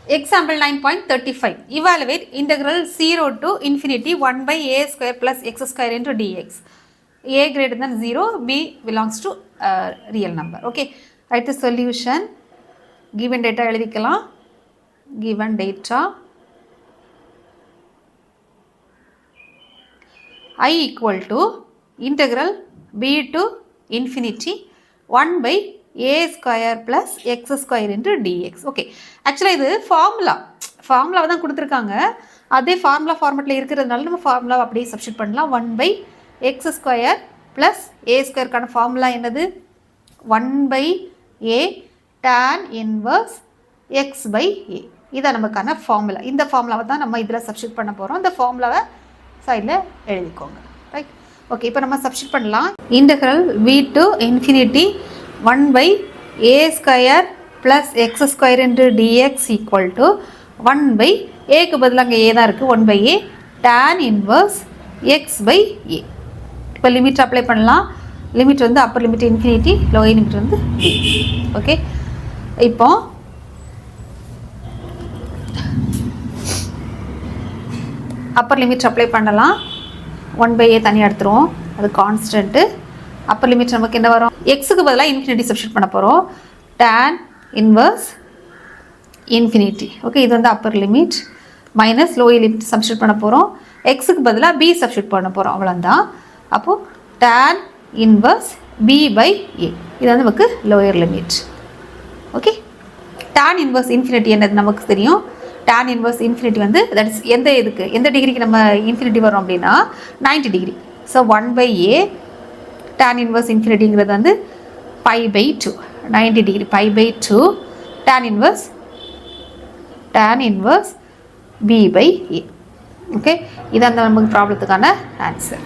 Example 9.35. Evaluate integral 0 to infinity 1 by a square plus x square into dx. A greater than 0, b belongs to real number. Okay. Write the solution. Given data எழுதிக்கலாம். Given data I equal to integral b to infinity 1 by a square plus x square into dx. Okay. Actually இது ஃபார்முலாவை தான் கொடுத்துருக்காங்க. அதே formula ஃபார்மெட்டில் இருக்கிறதுனால நம்ம ஃபார்முலாவை அப்படியே சப்ஸ்டிட் பண்ணலாம். 1 by x square plus a ஸ்கொயருக்கான ஃபார்முலா என்னது? 1 by a tan inverse x by a. இதான் நமக்கான ஃபார்முலா. இந்த ஃபார்முலாவை தான் நம்ம இதில் சப்ஸ்டிட் பண்ண போகிறோம். இந்த ஃபார்முலாவை சைடில் எழுதிக்கோங்க. ரைட். ஓகே, இப்போ நம்ம சப்ஸ்டிட் பண்ணலாம். Integral v to infinity 1 by a square plus x square into dx equal to 1 by aக்கு பதிலாக அங்கே a தான் இருக்குது. 1 by a tan inverse x by a. இப்போ லிமிட் அப்ளை பண்ணலாம். லிமிட் வந்து upper limit infinity, lower limit வந்து a. Okay, இப்போ upper limit apply பண்ணலாம். 1 by a தனியாக எடுத்துருவோம், அது கான்ஸ்டன்ட்டு. அப்பர் லிமிட் நமக்கு என்ன வரும்? எக்ஸுக்கு பதிலாக இன்ஃபினிட்டி சப்ஸ்டிட் பண்ண போகிறோம். tan inverse infinity. ஓகே, இது வந்து upper limit minus lower limit substitute பண்ண போகிறோம். எக்ஸுக்கு பதிலாக b சப்ஸ்டிட் பண்ண போகிறோம், அவ்வளோதான். அப்போது tan inverse b by a, இது வந்து நமக்கு lower limit. Okay, tan inverse infinity என்னது நமக்கு தெரியும். tan இன்வர்ஸ் இன்ஃபினிட்டி வந்து தட் இஸ் எந்த டிகிரிக்கு நம்ம இன்ஃபினிட்டி வரும் அப்படின்னா 90 degree. So 1 by a tan inverse இன்ஃபினிட்டிங்கிறது வந்து pi by 2, 90 degree, pi by 2 tan inverse b by a. Okay, இது அந்த நமக்கு ப்ராப்ளத்துக்கான ஆன்சர்.